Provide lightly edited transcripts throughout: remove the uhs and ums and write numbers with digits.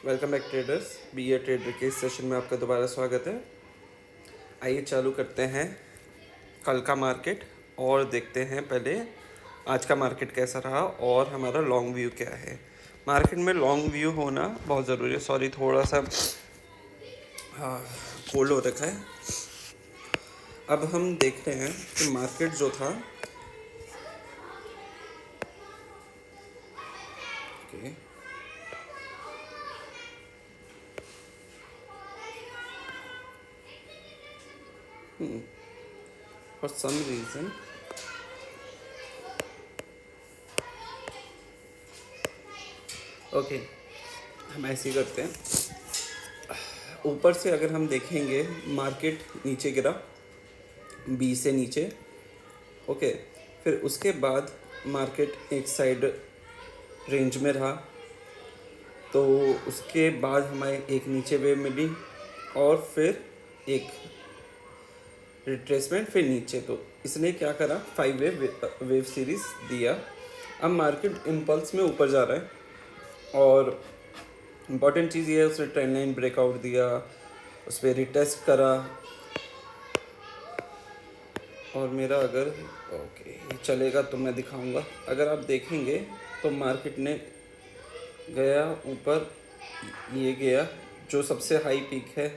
Welcome back traders. Be a trader के इस session में आपका दोबारा स्वागत है। आइए चालू करते हैं कल का मार्केट और देखते हैं पहले आज का मार्केट कैसा रहा और हमारा लॉन्ग व्यू क्या है। मार्केट में लॉन्ग व्यू होना बहुत ज़रूरी है। सॉरी, थोड़ा सा कोल्ड हो रखा है। अब हम देख रहे हैं कि मार्केट जो था okay for some reason okay हम ऐसे ही करते हैं। ऊपर से अगर हम देखेंगे मार्केट नीचे गिरा बी से नीचे, ओके। फिर उसके बाद मार्केट एक साइड रेंज में रहा, तो उसके बाद हमें एक नीचे वेव मिली और फिर एक रिट्रेसमेंट, फिर नीचे। तो इसने क्या करा, 5 वेव सीरीज दिया। अब मार्केट इम्पल्स में ऊपर जा रहा है और इम्पॉर्टेंट चीज़ ये है उसने ट्रेंड लाइन ब्रेकआउट दिया, उस पर रिटेस्ट करा। और मेरा अगर ओके ये चलेगा तो मैं दिखाऊंगा। अगर आप देखेंगे तो मार्केट ने गया ऊपर, ये गया जो सबसे हाई पीक है।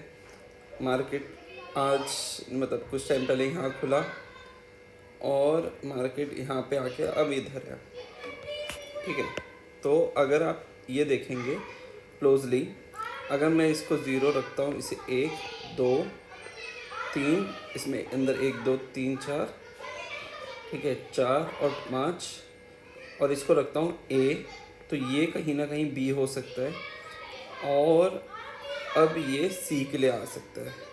मार्केट आज मतलब कुछ टाइम पहले यहाँ खुला और मार्केट यहाँ पे आके अब इधर है, ठीक है। तो अगर आप ये देखेंगे क्लोजली, अगर मैं इसको ज़ीरो रखता हूँ, इसे 1 2 3, इसमें अंदर 1 2 3 4, ठीक है, 4 और 5, और इसको रखता हूँ ए, तो ये कहीं ना कहीं बी हो सकता है और अब ये सी के लिए आ सकता है।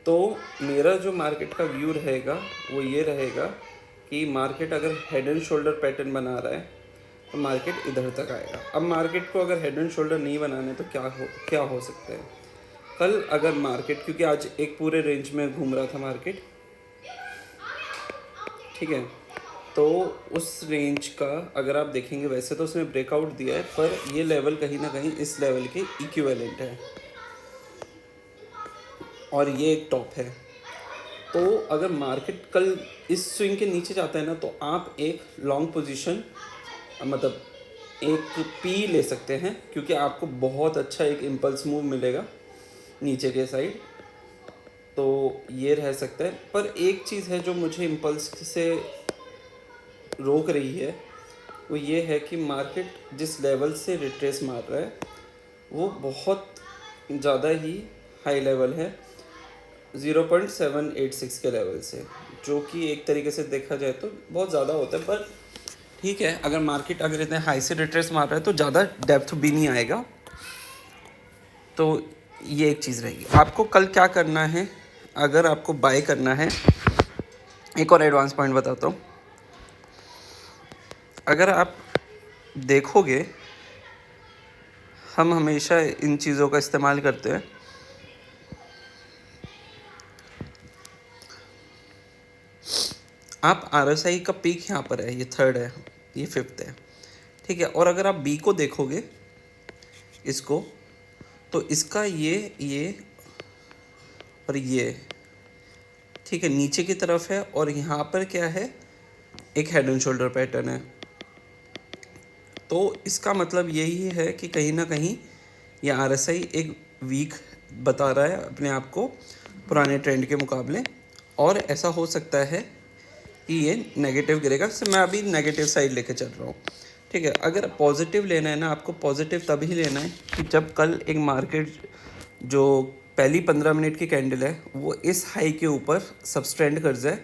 तो मेरा जो मार्केट का व्यू रहेगा वो ये रहेगा कि मार्केट अगर हेड एंड शोल्डर पैटर्न बना रहा है तो मार्केट इधर तक आएगा। अब मार्केट को अगर हेड एंड शोल्डर नहीं बनाने तो क्या हो सकता है कल अगर मार्केट, क्योंकि आज एक पूरे रेंज में घूम रहा था मार्केट, ठीक है। तो उस रेंज का अगर आप देखेंगे, वैसे तो उसने ब्रेकआउट दिया है पर ये लेवल कहीं ना कहीं इस लेवल के इक्विवेलेंट है और ये एक टॉप है। तो अगर मार्केट कल इस स्विंग के नीचे जाता है ना, तो आप एक लॉन्ग पोजीशन मतलब एक पी ले सकते हैं, क्योंकि आपको बहुत अच्छा एक इम्पल्स मूव मिलेगा नीचे के साइड। तो ये रह सकता है। पर एक चीज़ है जो मुझे इम्पल्स से रोक रही है, वो ये है कि मार्केट जिस लेवल से रिट्रेस मार रहा है वो बहुत ज़्यादा ही हाई लेवल है, 0.786 के लेवल से, जो कि एक तरीके से देखा जाए तो बहुत ज़्यादा होता है। पर ठीक है, अगर मार्केट अगर इतने हाई से रिट्रेस मार रहा है तो ज़्यादा डेप्थ भी नहीं आएगा। तो ये एक चीज़ रहेगी। आपको कल क्या करना है, अगर आपको बाय करना है, एक और एडवांस पॉइंट बताता हूँ। अगर आप देखोगे, हम हमेशा इन चीज़ों का इस्तेमाल करते हैं। आप RSI का पीक यहाँ पर है, ये 3rd है, ये 5th है, ठीक है। और अगर आप बी को देखोगे इसको, तो इसका ये और ये, ठीक है, नीचे की तरफ है और यहाँ पर क्या है, एक हेड एंड शोल्डर पैटर्न है। तो इसका मतलब यही है कि कहीं ना कहीं ये RSI एक वीक बता रहा है अपने आप को पुराने ट्रेंड के मुकाबले, और ऐसा हो सकता है कि ये नेगेटिव गिरेगा। तो मैं अभी नेगेटिव साइड लेके चल रहा हूँ, ठीक है। अगर पॉजिटिव लेना है ना, आपको पॉजिटिव तभी लेना है कि जब कल एक मार्केट जो पहली 15 मिनट की कैंडल है वो इस हाई के ऊपर सबस्टेंड कर जाए,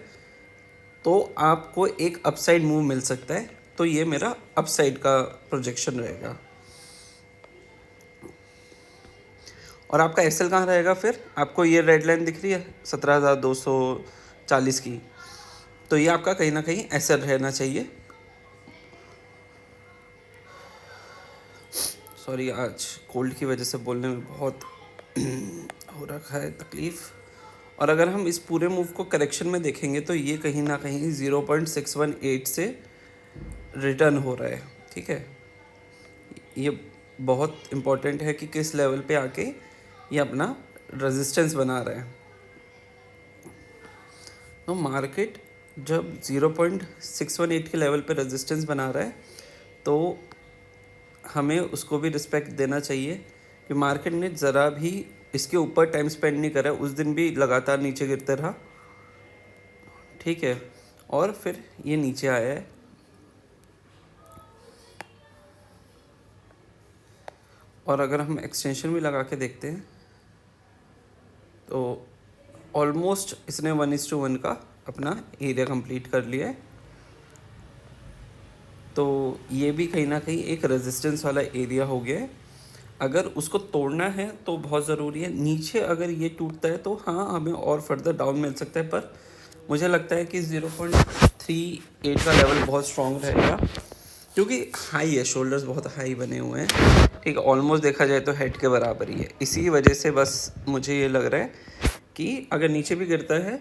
तो आपको एक अपसाइड मूव मिल सकता है। तो ये मेरा अपसाइड का प्रोजेक्शन रहेगा। और आपका एक्सेल कहाँ रहेगा फिर, आपको ये रेड लाइन दिख रही है 17,240 की, तो ये आपका कहीं ना कहीं एक्सेल रहना चाहिए। सॉरी, आज कोल्ड की वजह से बोलने में बहुत हो रखा है तकलीफ़। और अगर हम इस पूरे मूव को करेक्शन में देखेंगे तो ये कहीं ना कहीं 0.618 से रिटर्न हो रहा है, ठीक है। ये बहुत इम्पोर्टेंट है कि किस लेवल पे आके ये अपना रेजिस्टेंस बना रहे हैं। तो मार्केट जब 0.618 के लेवल पे रेजिस्टेंस बना रहा है तो हमें उसको भी रिस्पेक्ट देना चाहिए कि मार्केट ने ज़रा भी इसके ऊपर टाइम स्पेंड नहीं करा। उस दिन भी लगातार नीचे गिरते रहा, ठीक है, और फिर ये नीचे आया है। और अगर हम एक्सटेंशन भी लगा के देखते हैं तो ऑलमोस्ट इसने 1:1 का अपना एरिया कंप्लीट कर लिया है। तो ये भी कहीं ना कहीं एक रेजिस्टेंस वाला एरिया हो गया है। अगर उसको तोड़ना है तो बहुत ज़रूरी है। नीचे अगर ये टूटता है तो हाँ, हमें और फर्दर डाउन मिल सकता है, पर मुझे लगता है कि 0.38 का लेवल बहुत स्ट्रॉन्ग रहेगा, क्योंकि हाई है, शोल्डर्स बहुत हाई बने हुए हैं, ठीक है, ऑलमोस्ट देखा जाए तो हेड के बराबर ही है। इसी वजह से बस मुझे ये लग रहा है कि अगर नीचे भी गिरता है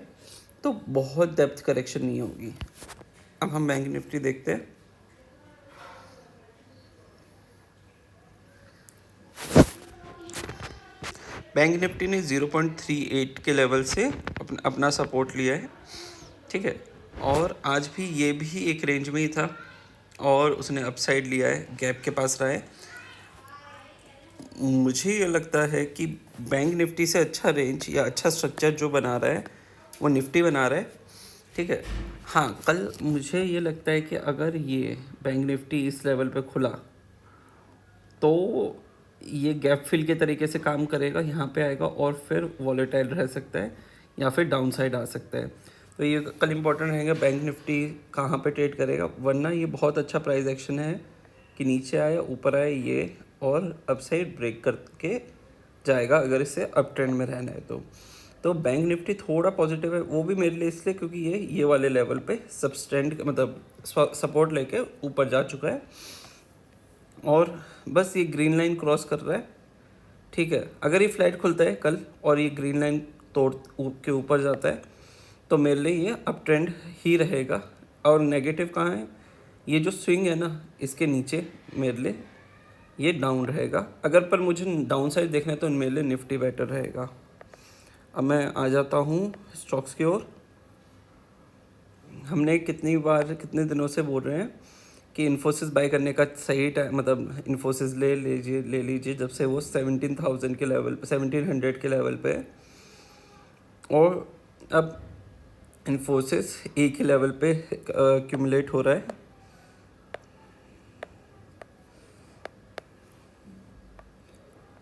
तो बहुत डेप्थ करेक्शन नहीं होगी। अब हम बैंक निफ्टी देखते हैं। बैंक निफ्टी ने 0.38 के लेवल से अपना सपोर्ट लिया है, ठीक है, और आज भी ये भी एक रेंज में ही था और उसने अपसाइड लिया है, गैप के पास रहा है। मुझे ये लगता है कि बैंक निफ्टी से अच्छा रेंज या अच्छा स्ट्रक्चर जो बना रहा है वो निफ्टी बना रहा है, ठीक है। हाँ, कल मुझे ये लगता है कि अगर ये बैंक निफ्टी इस लेवल पे खुला तो ये गैप फिल के तरीके से काम करेगा, यहाँ पे आएगा और फिर वॉलेटाइल रह सकता है या फिर डाउन साइड आ सकता है। तो ये कल इम्पोर्टेंट रहेगा बैंक निफ्टी कहाँ पे ट्रेड करेगा, वरना ये बहुत अच्छा प्राइस एक्शन है कि नीचे आए ऊपर आए ये और अप साइड ब्रेक करके जाएगा अगर इसे अप ट्रेंड में रहना है तो बैंक निफ्टी थोड़ा पॉजिटिव है, वो भी मेरे लिए इसलिए क्योंकि ये वाले लेवल पे सबस्टेंड मतलब सपोर्ट लेके ऊपर जा चुका है और बस ये ग्रीन लाइन क्रॉस कर रहा है, ठीक है। अगर ये फ्लैट खुलता है कल और ये ग्रीन लाइन तोड़ के ऊपर जाता है तो मेरे लिए ये अप ट्रेंड ही रहेगा। और नेगेटिव कहाँ है, ये जो स्विंग है ना इसके नीचे मेरे लिए ये डाउन रहेगा। अगर पर मुझे डाउन साइड देखना है तो मेरे लिए निफ्टी बेटर रहेगा। अब मैं आ जाता हूँ स्टॉक्स की ओर। हमने कितने दिनों से बोल रहे हैं कि इन्फोसिस बाय करने का सही टाइम, मतलब इन्फोसिस ले लीजिए जब से वो 17,000 के लेवल पे 1700 के लेवल पे है। और अब इन्फोसिस एक ही लेवल पे क्यूमुलेट हो रहा है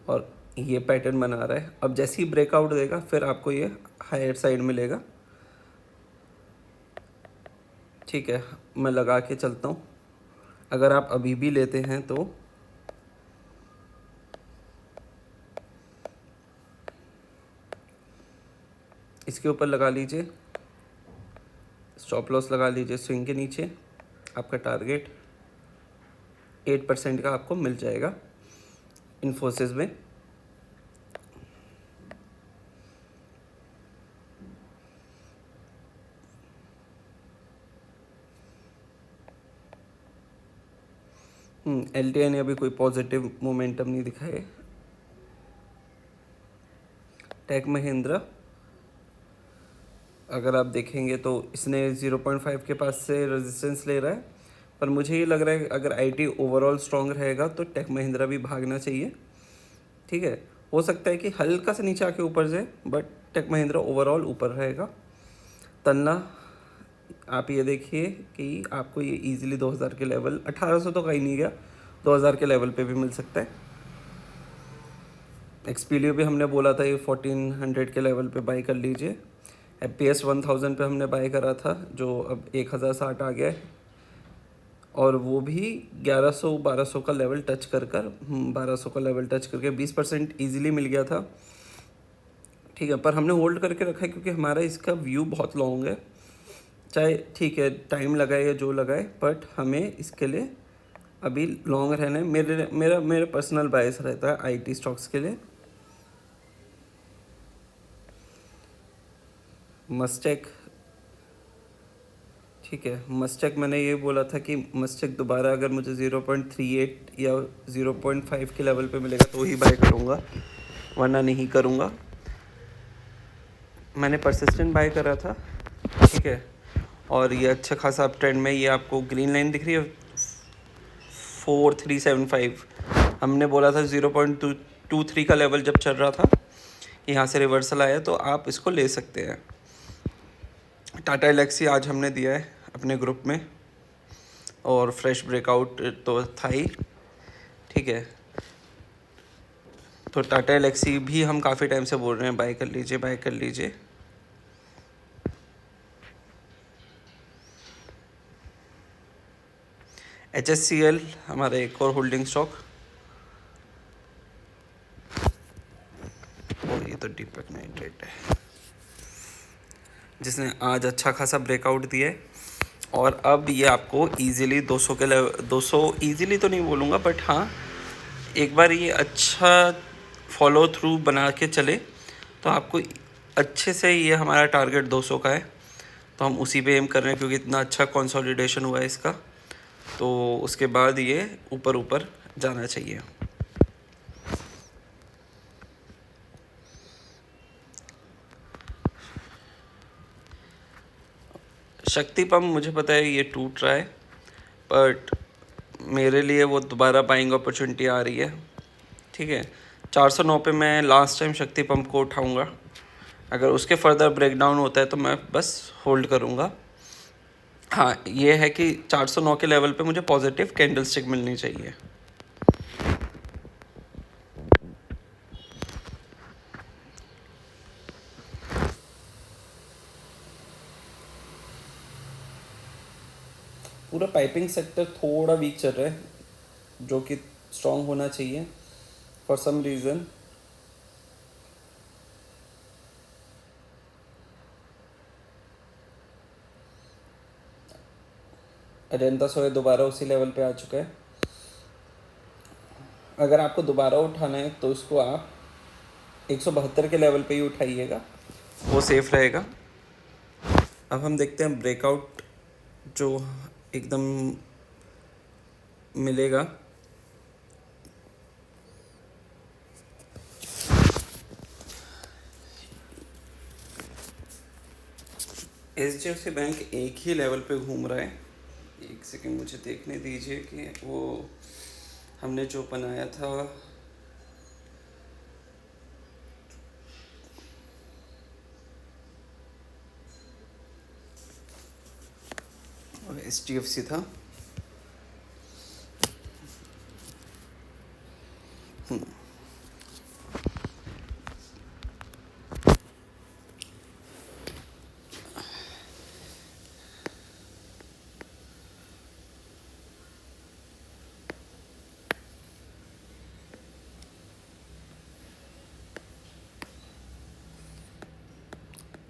और ये पैटर्न बना रहा है। अब जैसे ही ब्रेकआउट देगा फिर आपको ये हायर साइड मिलेगा, ठीक है। मैं लगा के चलता हूँ, अगर आप अभी भी लेते हैं तो इसके ऊपर लगा लीजिए, स्टॉप लॉस लगा लीजिए स्विंग के नीचे। आपका टारगेट 8% का आपको मिल जाएगा इन्फोसिस में। LTI ने अभी कोई पॉजिटिव मोमेंटम नहीं दिखाए। टेक महिंद्रा अगर आप देखेंगे तो इसने 0.5 के पास से रेजिस्टेंस ले रहा है, पर मुझे ये लग रहा है कि अगर IT ओवरऑल स्ट्रॉन्ग रहेगा तो टेक महिंद्रा भी भागना चाहिए, ठीक है। हो सकता है कि हल्का सा नीचे आके ऊपर जाए, बट टेक महिंद्रा ओवरऑल ऊपर रहेगा। तन्ना आप ये देखिए कि आपको ये इजीली 2000 के लेवल, 1800 तो कहीं नहीं गया, 2000 के लेवल पे भी मिल सकता है। एक्सपीलियो भी हमने बोला था ये 1400 के लेवल पे बाई कर लीजिए। FPS 1000 पे हमने बाई करा था जो अब 1060 आ गया है और वो भी 1100-1200 का लेवल टच कर 1200 का लेवल टच करके 20% ईजिली मिल गया था, ठीक है। पर हमने होल्ड करके रखा है क्योंकि हमारा इसका व्यू बहुत लॉन्ग है, चाहे ठीक है टाइम लगाए या जो लगाए, बट हमें इसके लिए अभी लॉन्ग रहना है। मेरा पर्सनल बायस रहता है IT स्टॉक्स के लिए। मस्टेक, ठीक है, मस्टक मैंने ये बोला था कि मस्टक दोबारा अगर मुझे 0.38 या 0.5 के लेवल पे मिलेगा तो ही बाय करूँगा, वरना नहीं करूँगा। मैंने परसिस्टेंट बाय करा था, ठीक है, और ये अच्छा खासा अप ट्रेंड में, ये आपको ग्रीन लाइन दिख रही है 4375। हमने बोला था 0.23 का लेवल जब चल रहा था, यहाँ से रिवर्सल आया तो आप इसको ले सकते हैं। टाटा एलेक्सी आज हमने दिया है अपने ग्रुप में, और फ्रेश ब्रेकआउट तो था ही, ठीक है। तो टाटा एलेक्सी भी हम काफ़ी टाइम से बोल रहे हैं बाय कर लीजिए, बाय कर लीजिए। HSCL हमारा एक और होल्डिंग स्टॉक, और ये तो दीपक नाइट्रेट है जिसने आज अच्छा खासा ब्रेकआउट दिया है, और अब ये आपको इजीली 200 के लेवल, 200 इजीली तो नहीं बोलूँगा, बट हाँ एक बार ये अच्छा फॉलो थ्रू बना के चले तो आपको अच्छे से, ये हमारा टारगेट 200 का है तो हम उसी पे एम कर रहे हैं, क्योंकि इतना अच्छा कंसोलिडेशन हुआ है इसका, तो उसके बाद ये ऊपर ऊपर जाना चाहिए। शक्ति पंप मुझे पता है ये टूट रहा है, बट मेरे लिए वो दोबारा बाइंग अपॉर्चुनिटी आ रही है, ठीक है। 409 पे मैं लास्ट टाइम शक्ति पंप को उठाऊंगा, अगर उसके फर्दर ब्रेकडाउन होता है तो मैं बस होल्ड करूंगा। हाँ ये है कि 409 के लेवल पे मुझे पॉजिटिव कैंडल स्टिक मिलनी चाहिए। पूरा पाइपिंग सेक्टर थोड़ा वीक चल रहा है, जो कि स्ट्रॉन्ग होना चाहिए फॉर सम रीज़न। अजंता सोया दोबारा उसी लेवल पे आ चुका है। अगर आपको दोबारा उठाना है तो उसको आप 172 के लेवल पे ही उठाइएगा, वो सेफ रहेगा। अब हम देखते हैं ब्रेकआउट जो एकदम मिलेगा। HDFC बैंक एक ही लेवल पे घूम रहा है, एक सेकंड मुझे देखने दीजिए कि वो हमने जो बनाया था, HDFC था।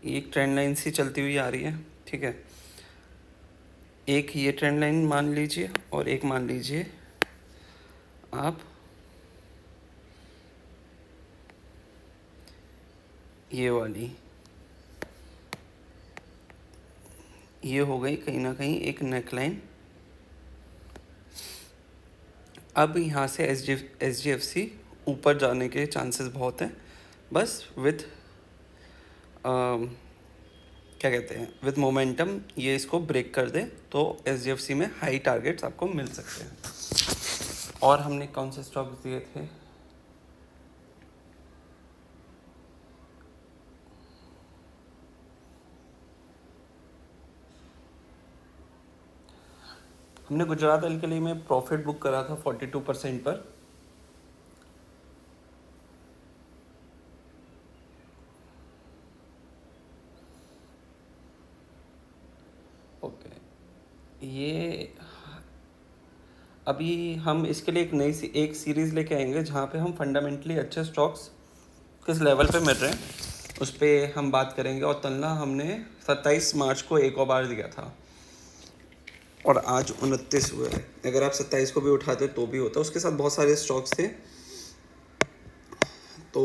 एक ट्रेंड लाइन सी चलती हुई आ रही है, ठीक है। एक ये ट्रेंड लाइन मान लीजिए और एक मान लीजिए आप ये वाली, ये हो गई कहीं ना कहीं एक नेक लाइन। अब यहाँ से HDFC ऊपर जाने के चांसेस बहुत हैं, बस विथ क्या कहते हैं, विथ मोमेंटम ये इसको ब्रेक कर दे तो HDFC में हाई टारगेट्स आपको मिल सकते हैं। और हमने कौन से स्टॉक्स दिए थे, हमने गुजरात अल्कली में प्रॉफिट बुक करा था 42% पर। ओके, ये अभी हम इसके लिए एक सीरीज़ लेके आएंगे जहाँ पे हम फंडामेंटली अच्छे स्टॉक्स किस लेवल पे मिल रहे हैं उस पर हम बात करेंगे। और तलना हमने 27 मार्च को एक और बार दिया था और आज 29 हुआ है। अगर आप 27 को भी उठाते तो भी होता, उसके साथ बहुत सारे स्टॉक्स थे, तो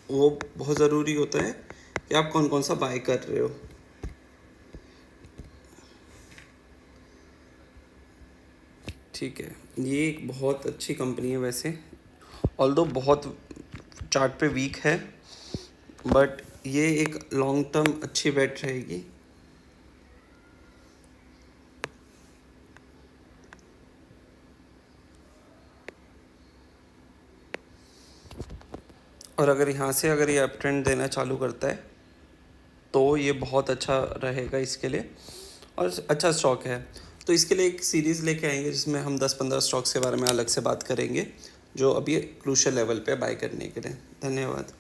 वो बहुत ज़रूरी होता है कि आप कौन कौन सा बाय कर रहे हो। ठीक है, ये एक बहुत अच्छी कंपनी है वैसे, ऑल्दो बहुत चार्ट पे वीक है, बट ये एक लॉन्ग टर्म अच्छी बेट रहेगी। और अगर यहाँ से अगर ये अप ट्रेंड देना चालू करता है तो ये बहुत अच्छा रहेगा इसके लिए, और अच्छा स्टॉक है। तो इसके लिए एक सीरीज़ लेके आएंगे जिसमें हम 10-15 स्टॉक्स के बारे में अलग से बात करेंगे जो अभी क्रूशियल लेवल पे बाय करने के लिए। धन्यवाद।